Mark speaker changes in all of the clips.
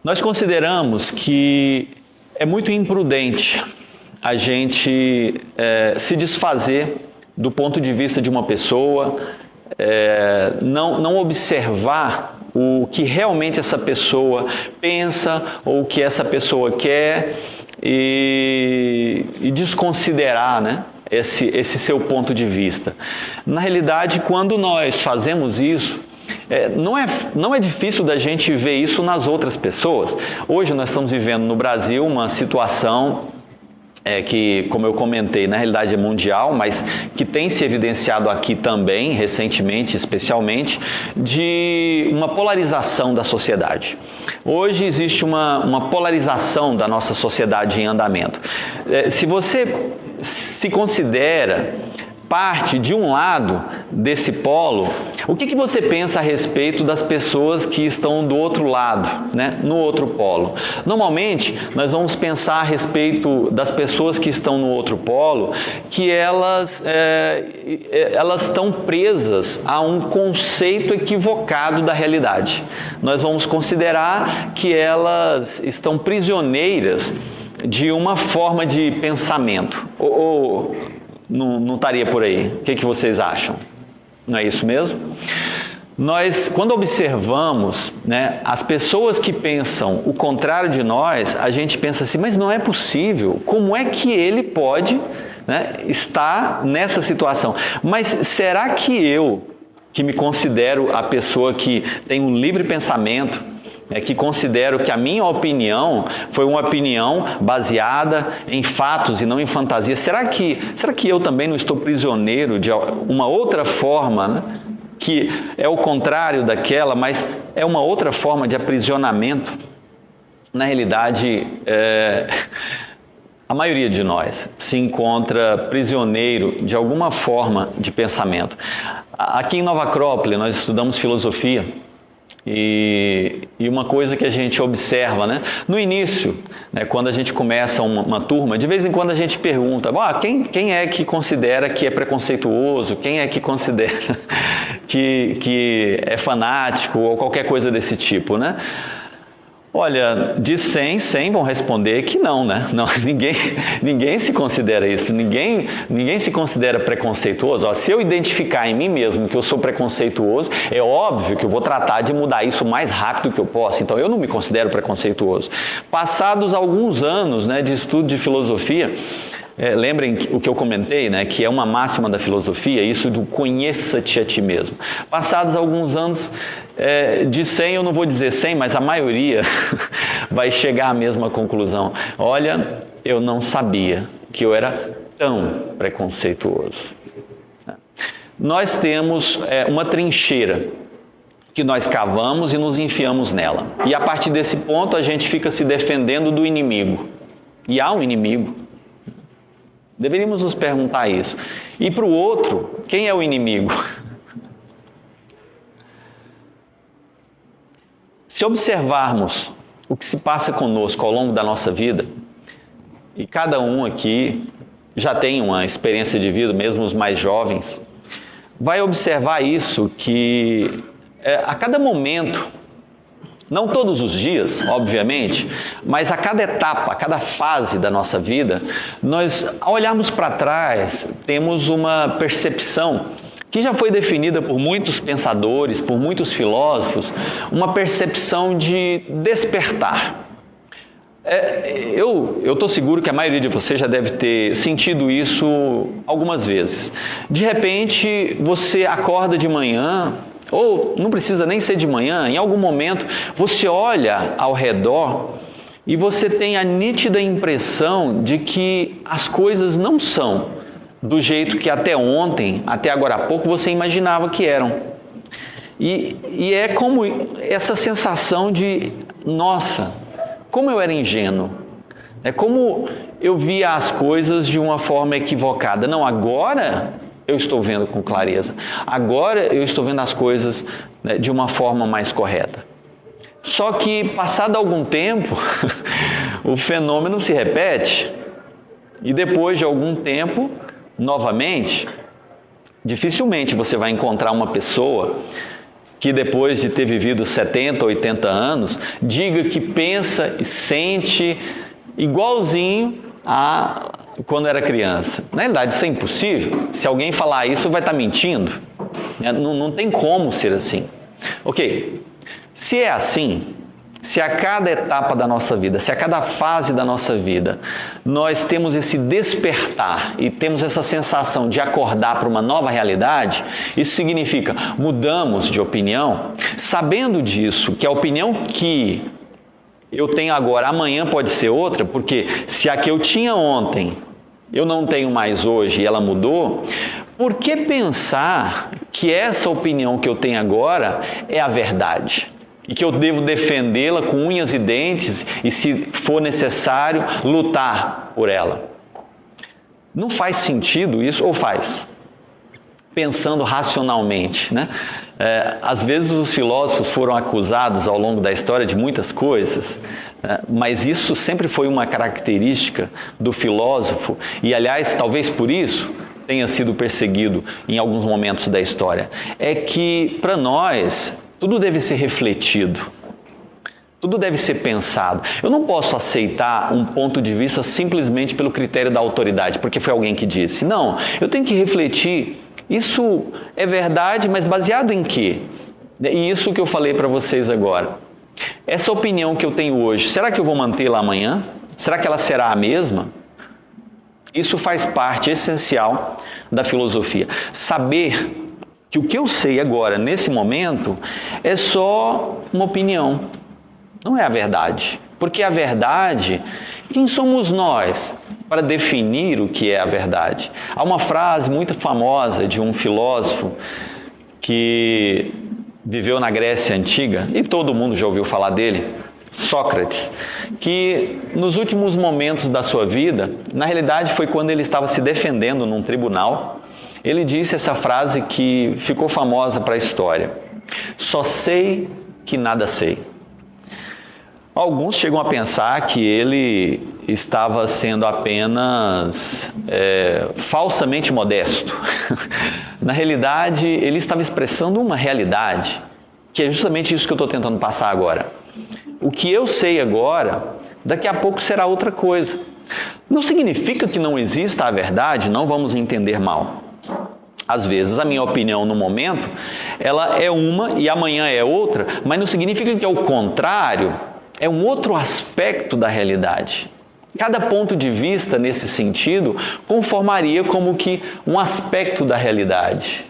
Speaker 1: Nós consideramos que é muito imprudente a gente se desfazer do ponto de vista de uma pessoa, não observar o que realmente essa pessoa pensa ou o que essa pessoa quer e desconsiderar, né, esse seu ponto de vista. Na realidade, quando nós fazemos isso, não é difícil da gente ver isso nas outras pessoas. Hoje nós estamos vivendo no Brasil uma situação que, como eu comentei, na realidade é mundial, mas que tem se evidenciado aqui também, recentemente, especialmente, de uma polarização da sociedade. Hoje existe uma polarização da nossa sociedade em andamento. Se você se considera parte de um lado desse polo, o que você pensa a respeito das pessoas que estão do outro lado, né, no outro polo? Normalmente, nós vamos pensar a respeito das pessoas que estão no outro polo, que elas estão presas a um conceito equivocado da realidade. Nós vamos considerar que elas estão prisioneiras de uma forma de pensamento. Não estaria por aí? O que vocês acham? Não é isso mesmo? Nós, quando observamos, né, as pessoas que pensam o contrário de nós, a gente pensa assim, mas não é possível. Como é que ele pode, né, estar nessa situação? Mas será que eu, que me considero a pessoa que tem um livre pensamento, que considero que a minha opinião foi uma opinião baseada em fatos e não em fantasia, será que eu também não estou prisioneiro de uma outra forma, né, que é o contrário daquela, mas é uma outra forma de aprisionamento? Na realidade, a maioria de nós se encontra prisioneiro de alguma forma de pensamento. Aqui em Nova Acrópole nós estudamos filosofia. E uma coisa que a gente observa, né? No início, né, quando a gente começa uma turma, de vez em quando a gente pergunta, quem é que considera que é preconceituoso, quem é que considera que é fanático ou qualquer coisa desse tipo, né? Olha, de 100 vão responder que não, né? Não, ninguém se considera isso, ninguém se considera preconceituoso. Se eu identificar em mim mesmo que eu sou preconceituoso, é óbvio que eu vou tratar de mudar isso o mais rápido que eu posso, então eu não me considero preconceituoso. Passados alguns anos, né, de estudo de filosofia, lembrem o que eu comentei, né, que é uma máxima da filosofia, isso do conheça-te a ti mesmo. Passados alguns anos, de 100, eu não vou dizer 100, mas a maioria vai chegar à mesma conclusão. Olha, eu não sabia que eu era tão preconceituoso. Nós temos uma trincheira que nós cavamos e nos enfiamos nela. E a partir desse ponto a gente fica se defendendo do inimigo. E há um inimigo. Deveríamos nos perguntar isso. E para o outro, quem é o inimigo? Se observarmos o que se passa conosco ao longo da nossa vida, e cada um aqui já tem uma experiência de vida, mesmo os mais jovens, vai observar isso, que a cada momento, não todos os dias, obviamente, mas a cada etapa, a cada fase da nossa vida, nós, ao olharmos para trás, temos uma percepção que já foi definida por muitos pensadores, por muitos filósofos, uma percepção de despertar. Eu estou seguro que a maioria de vocês já deve ter sentido isso algumas vezes. De repente, você acorda de manhã, ou não precisa nem ser de manhã, em algum momento, você olha ao redor e você tem a nítida impressão de que as coisas não são do jeito que até ontem, até agora há pouco, você imaginava que eram. E é como essa sensação de, nossa, como eu era ingênuo. É como eu via as coisas de uma forma equivocada. Não, agora eu estou vendo com clareza. Agora eu estou vendo as coisas, né, de uma forma mais correta. Só que, passado algum tempo, o fenômeno se repete. E depois de algum tempo, novamente, dificilmente você vai encontrar uma pessoa que depois de ter vivido 70, 80 anos, diga que pensa e sente igualzinho a quando era criança. Na realidade, isso é impossível. Se alguém falar isso, vai estar mentindo. Não tem como ser assim. Ok, se é assim, se a cada etapa da nossa vida, se a cada fase da nossa vida, nós temos esse despertar e temos essa sensação de acordar para uma nova realidade, isso significa mudamos de opinião, sabendo disso, que a opinião que eu tenho agora, amanhã pode ser outra, porque se a que eu tinha ontem eu não tenho mais hoje e ela mudou, por que pensar que essa opinião que eu tenho agora é a verdade? E que eu devo defendê-la com unhas e dentes e, se for necessário, lutar por ela? Não faz sentido isso, ou faz? Pensando racionalmente, né? Às vezes os filósofos foram acusados ao longo da história de muitas coisas, mas isso sempre foi uma característica do filósofo e, aliás, talvez por isso tenha sido perseguido em alguns momentos da história. É que, para nós, tudo deve ser refletido, tudo deve ser pensado. Eu não posso aceitar um ponto de vista simplesmente pelo critério da autoridade, porque foi alguém que disse. Não, eu tenho que refletir. Isso é verdade, mas baseado em quê? E isso que eu falei para vocês agora. Essa opinião que eu tenho hoje, será que eu vou mantê-la amanhã? Será que ela será a mesma? Isso faz parte essencial da filosofia. Saber que o que eu sei agora, nesse momento, é só uma opinião. Não é a verdade. Porque a verdade, quem somos nós para definir o que é a verdade? Há uma frase muito famosa de um filósofo que viveu na Grécia Antiga, e todo mundo já ouviu falar dele, Sócrates, que nos últimos momentos da sua vida, na realidade foi quando ele estava se defendendo num tribunal, ele disse essa frase que ficou famosa para a história: só sei que nada sei. Alguns chegam a pensar que ele estava sendo apenas falsamente modesto. Na realidade, ele estava expressando uma realidade, que é justamente isso que eu estou tentando passar agora. O que eu sei agora, daqui a pouco será outra coisa. Não significa que não exista a verdade, não vamos entender mal. Às vezes a minha opinião no momento, ela é uma e amanhã é outra, mas não significa que é o contrário. É um outro aspecto da realidade. Cada ponto de vista, nesse sentido, conformaria como que um aspecto da realidade.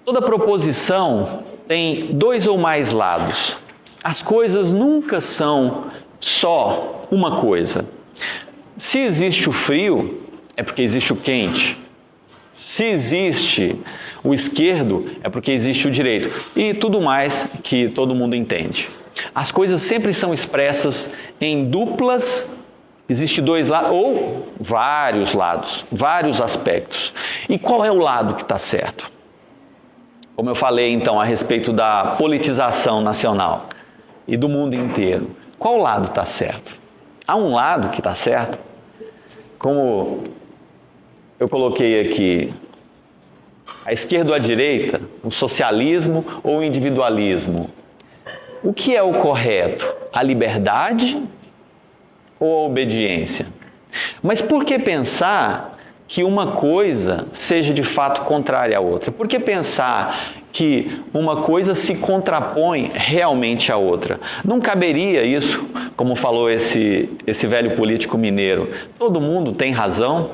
Speaker 1: Toda proposição tem dois ou mais lados. As coisas nunca são só uma coisa. Se existe o frio, é porque existe o quente. Se existe o esquerdo, é porque existe o direito. E tudo mais que todo mundo entende. As coisas sempre são expressas em duplas, existe dois lados, ou vários lados, vários aspectos. E qual é o lado que está certo? Como eu falei então a respeito da politização nacional e do mundo inteiro, qual lado está certo? Há um lado que está certo? Como eu coloquei aqui, a esquerda ou a direita, o socialismo ou o individualismo? O que é o correto? A liberdade ou a obediência? Mas por que pensar que uma coisa seja de fato contrária à outra? Por que pensar que uma coisa se contrapõe realmente à outra? Não caberia isso, como falou esse velho político mineiro, todo mundo tem razão?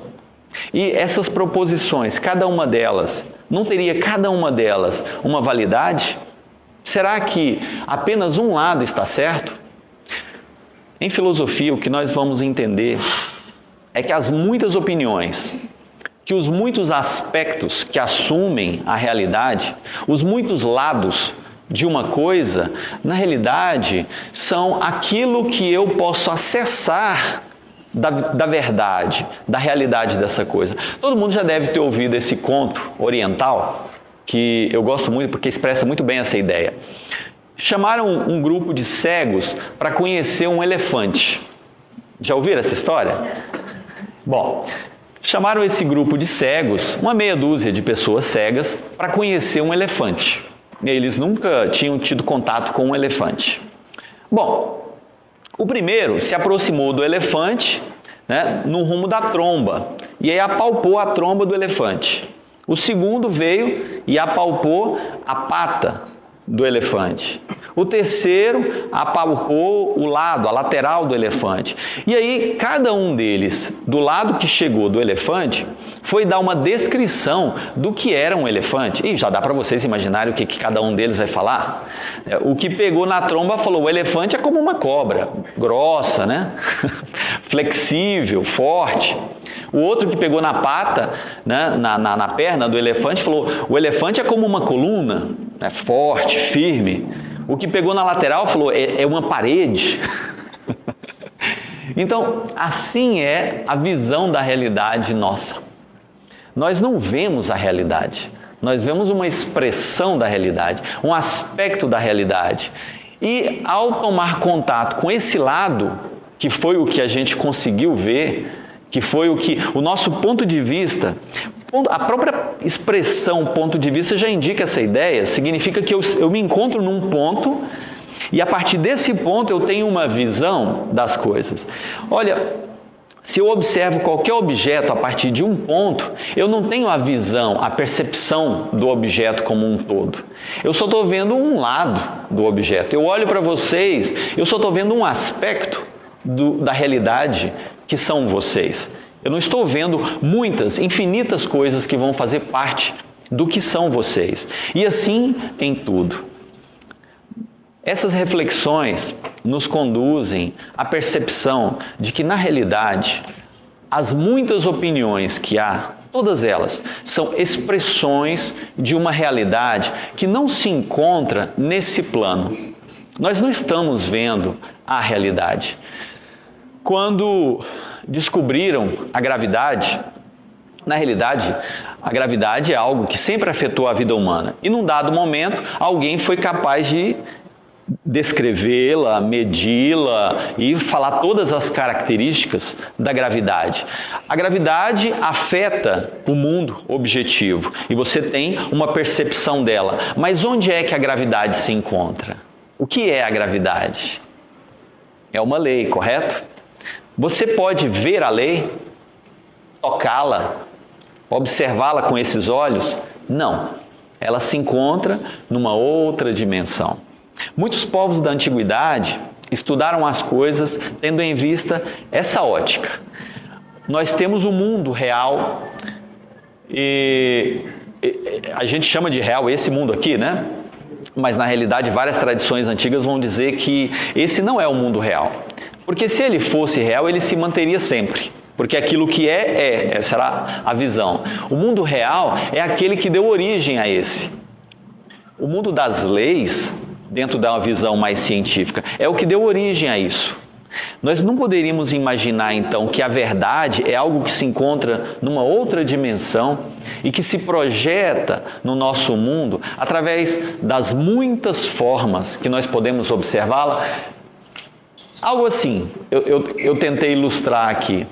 Speaker 1: E essas proposições, cada uma delas, não teria cada uma delas uma validade? Será que apenas um lado está certo? Em filosofia, o que nós vamos entender é que as muitas opiniões, que os muitos aspectos que assumem a realidade, os muitos lados de uma coisa, na realidade, são aquilo que eu posso acessar da verdade, da realidade dessa coisa. Todo mundo já deve ter ouvido esse conto oriental, que eu gosto muito porque expressa muito bem essa ideia. Chamaram um grupo de cegos para conhecer um elefante. Já ouviram essa história? Bom, chamaram esse grupo de cegos, uma meia dúzia de pessoas cegas, para conhecer um elefante. Eles nunca tinham tido contato com um elefante. Bom, o primeiro se aproximou do elefante, né, no rumo da tromba, e aí apalpou a tromba do elefante. O segundo veio e apalpou a pata do elefante. O terceiro apalpou o lado, a lateral do elefante. E aí, cada um deles, do lado que chegou do elefante, foi dar uma descrição do que era um elefante. E já dá para vocês imaginarem o que cada um deles vai falar? O que pegou na tromba falou: o elefante é como uma cobra, grossa, né? Flexível, forte. O outro que pegou na pata, né, na perna do elefante, falou: o elefante é como uma coluna, né, forte, firme. O que pegou na lateral falou: é uma parede. Então, assim é a visão da realidade nossa. Nós não vemos a realidade, nós vemos uma expressão da realidade, um aspecto da realidade. E ao tomar contato com esse lado, que foi o que a gente conseguiu ver, que foi o nosso ponto de vista, a própria expressão ponto de vista já indica essa ideia, significa que eu me encontro num ponto e a partir desse ponto eu tenho uma visão das coisas. Olha, se eu observo qualquer objeto a partir de um ponto, eu não tenho a visão, a percepção do objeto como um todo. Eu só estou vendo um lado do objeto. Eu olho para vocês, eu só estou vendo um aspecto da realidade que são vocês. Eu não estou vendo muitas, infinitas coisas que vão fazer parte do que são vocês. E assim em tudo. Essas reflexões nos conduzem à percepção de que, na realidade, as muitas opiniões que há, todas elas, são expressões de uma realidade que não se encontra nesse plano. Nós não estamos vendo a realidade. Quando descobriram a gravidade, na realidade, a gravidade é algo que sempre afetou a vida humana. E num dado momento, alguém foi capaz de descrevê-la, medi-la e falar todas as características da gravidade. A gravidade afeta o mundo objetivo e você tem uma percepção dela. Mas onde é que a gravidade se encontra? O que é a gravidade? É uma lei, correto? Você pode ver a lei, tocá-la, observá-la com esses olhos? Não. Ela se encontra numa outra dimensão. Muitos povos da antiguidade estudaram as coisas tendo em vista essa ótica. Nós temos o mundo real e a gente chama de real esse mundo aqui, né? Mas na realidade várias tradições antigas vão dizer que esse não é o mundo real. Porque se ele fosse real, ele se manteria sempre. Porque aquilo que será a visão. O mundo real é aquele que deu origem a esse. O mundo das leis, dentro da visão mais científica, é o que deu origem a isso. Nós não poderíamos imaginar, então, que a verdade é algo que se encontra numa outra dimensão e que se projeta no nosso mundo através das muitas formas que nós podemos observá-la. Algo assim, eu tentei ilustrar aqui.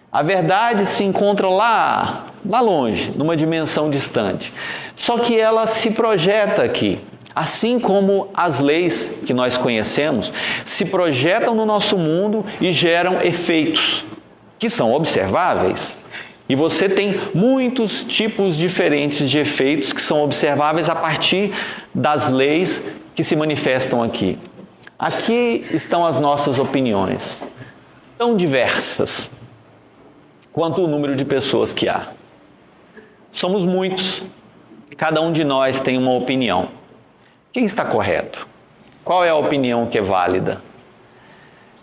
Speaker 1: A verdade se encontra lá longe, numa dimensão distante. Só que ela se projeta aqui. Assim como as leis que nós conhecemos se projetam no nosso mundo e geram efeitos que são observáveis. E você tem muitos tipos diferentes de efeitos que são observáveis a partir das leis que se manifestam aqui. Aqui estão as nossas opiniões, tão diversas quanto o número de pessoas que há. Somos muitos, cada um de nós tem uma opinião. Quem está correto? Qual é a opinião que é válida?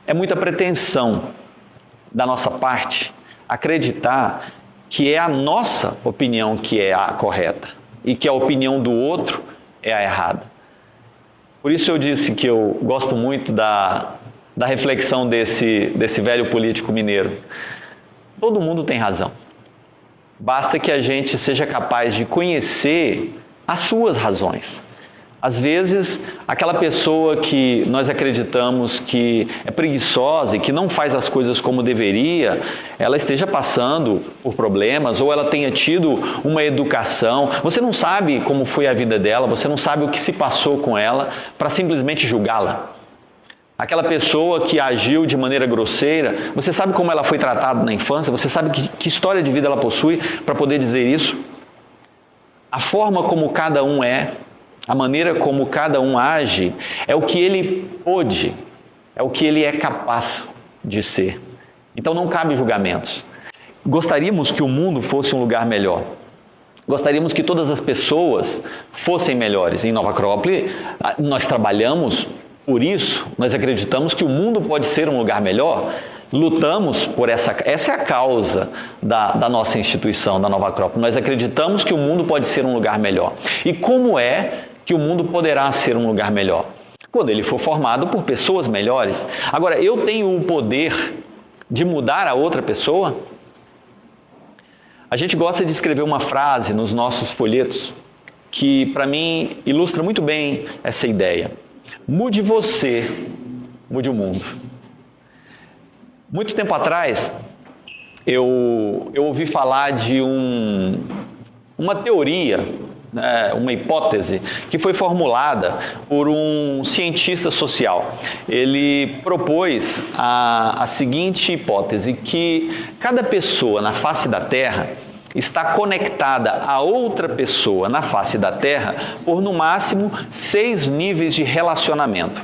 Speaker 1: É muita pretensão da nossa parte acreditar que é a nossa opinião que é a correta e que a opinião do outro é a errada. Por isso eu disse que eu gosto muito da reflexão desse velho político mineiro. Todo mundo tem razão. Basta que a gente seja capaz de conhecer as suas razões. Às vezes, aquela pessoa que nós acreditamos que é preguiçosa e que não faz as coisas como deveria, ela esteja passando por problemas ou ela tenha tido uma educação. Você não sabe como foi a vida dela, você não sabe o que se passou com ela para simplesmente julgá-la. Aquela pessoa que agiu de maneira grosseira, você sabe como ela foi tratada na infância? Você sabe que história de vida ela possui para poder dizer isso? A forma como cada um é, a maneira como cada um age, é o que ele pôde, é o que ele é capaz de ser. Então não cabe julgamentos. Gostaríamos que o mundo fosse um lugar melhor. Gostaríamos que todas as pessoas fossem melhores. Em Nova Acrópole, nós trabalhamos por isso, nós acreditamos que o mundo pode ser um lugar melhor. Lutamos por essa é a causa da nossa instituição, da Nova Acrópole. Nós acreditamos que o mundo pode ser um lugar melhor. E como é que o mundo poderá ser um lugar melhor? Quando ele for formado por pessoas melhores. Agora, eu tenho o poder de mudar a outra pessoa? A gente gosta de escrever uma frase nos nossos folhetos que, para mim, ilustra muito bem essa ideia. Mude você, mude o mundo. Muito tempo atrás, eu ouvi falar de uma teoria, uma hipótese que foi formulada por um cientista social. Ele propôs a seguinte hipótese, que cada pessoa na face da Terra está conectada a outra pessoa na face da Terra por, no máximo, 6 níveis de relacionamento.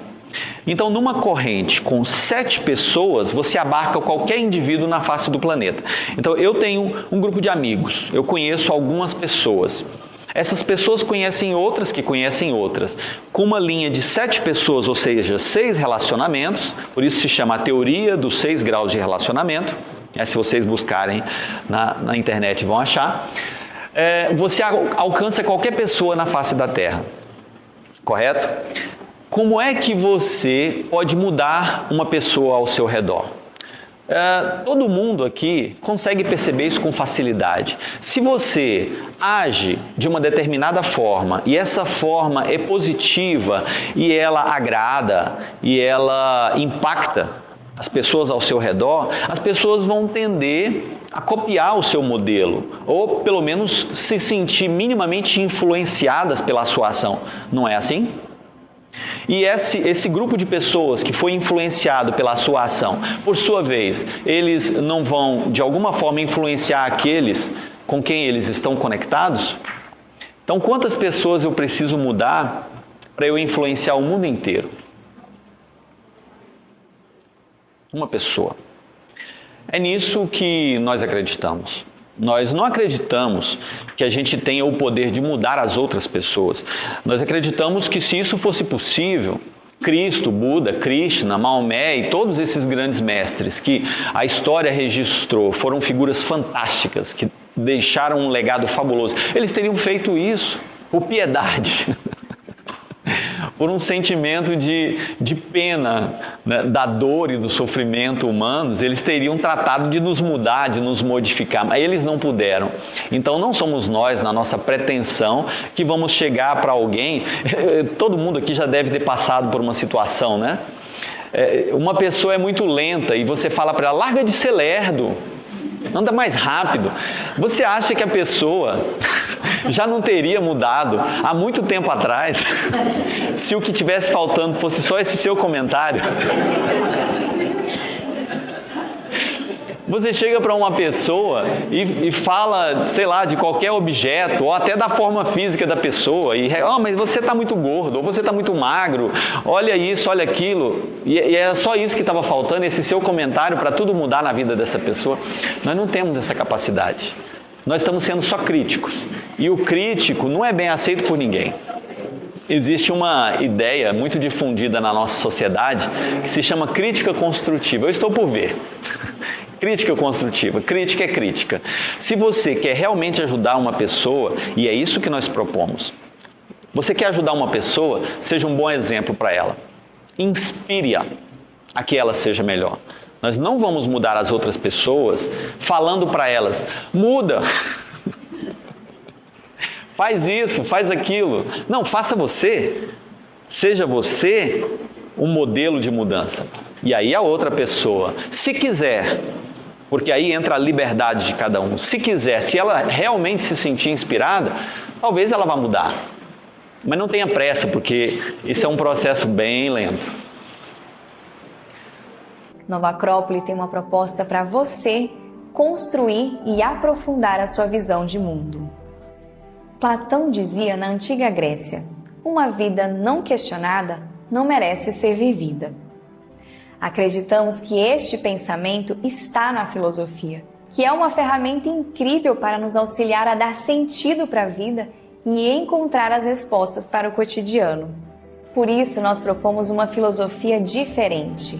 Speaker 1: Então, numa corrente com 7 pessoas, você abarca qualquer indivíduo na face do planeta. Então, eu tenho um grupo de amigos, eu conheço algumas pessoas. Essas pessoas conhecem outras que conhecem outras. Com uma linha de 7 pessoas, ou seja, 6 relacionamentos, por isso se chama a teoria dos 6 graus de relacionamento. Se vocês buscarem na internet vão achar. Você alcança qualquer pessoa na face da Terra, correto? Como é que você pode mudar uma pessoa ao seu redor? Todo mundo aqui consegue perceber isso com facilidade. Se você age de uma determinada forma e essa forma é positiva e ela agrada e ela impacta as pessoas ao seu redor, as pessoas vão tender a copiar o seu modelo ou pelo menos se sentir minimamente influenciadas pela sua ação. Não é assim? E esse grupo de pessoas que foi influenciado pela sua ação, por sua vez, eles não vão de alguma forma influenciar aqueles com quem eles estão conectados? Então, quantas pessoas eu preciso mudar para eu influenciar o mundo inteiro? Uma pessoa. É nisso que nós acreditamos. Nós não acreditamos que a gente tenha o poder de mudar as outras pessoas. Nós acreditamos que se isso fosse possível, Cristo, Buda, Krishna, Maomé e todos esses grandes mestres que a história registrou, foram figuras fantásticas, que deixaram um legado fabuloso. Eles teriam feito isso por piedade. Por um sentimento de pena, né, da dor e do sofrimento humanos, eles teriam tratado de nos mudar, de nos modificar, mas eles não puderam. Então não somos nós, na nossa pretensão, que vamos chegar para alguém. Todo mundo aqui já deve ter passado por uma situação, né? Uma pessoa é muito lenta e você fala para ela, larga de ser lerdo, anda mais rápido. Você acha que a pessoa já não teria mudado há muito tempo atrás se o que tivesse faltando fosse só esse seu comentário? Você chega para uma pessoa e fala, sei lá, de qualquer objeto, ou até da forma física da pessoa, mas você está muito gordo, ou você está muito magro, olha isso, olha aquilo, e é só isso que estava faltando, esse seu comentário para tudo mudar na vida dessa pessoa. Nós não temos essa capacidade. Nós estamos sendo só críticos, e o crítico não é bem aceito por ninguém. Existe uma ideia muito difundida na nossa sociedade que se chama crítica construtiva. Eu estou por ver. Crítica construtiva. Crítica é crítica. Se você quer realmente ajudar uma pessoa, e é isso que nós propomos, você quer ajudar uma pessoa, seja um bom exemplo para ela. Inspire-a a que ela seja melhor. Nós não vamos mudar as outras pessoas falando para elas, muda. faz isso, faz aquilo. Não, faça você. Seja você um modelo de mudança. E aí a outra pessoa, se quiser, porque aí entra a liberdade de cada um, se quiser, se ela realmente se sentir inspirada, talvez ela vá mudar. Mas não tenha pressa, porque isso é um processo bem lento.
Speaker 2: Nova Acrópole tem uma proposta para você construir e aprofundar a sua visão de mundo. Platão dizia na antiga Grécia: uma vida não questionada não merece ser vivida. Acreditamos que este pensamento está na filosofia, que é uma ferramenta incrível para nos auxiliar a dar sentido para a vida e encontrar as respostas para o cotidiano. Por isso, nós propomos uma filosofia diferente,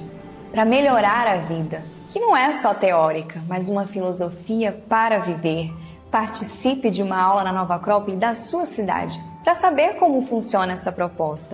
Speaker 2: para melhorar a vida, que não é só teórica, mas uma filosofia para viver. Participe de uma aula na Nova Acrópole da sua cidade, para saber como funciona essa proposta.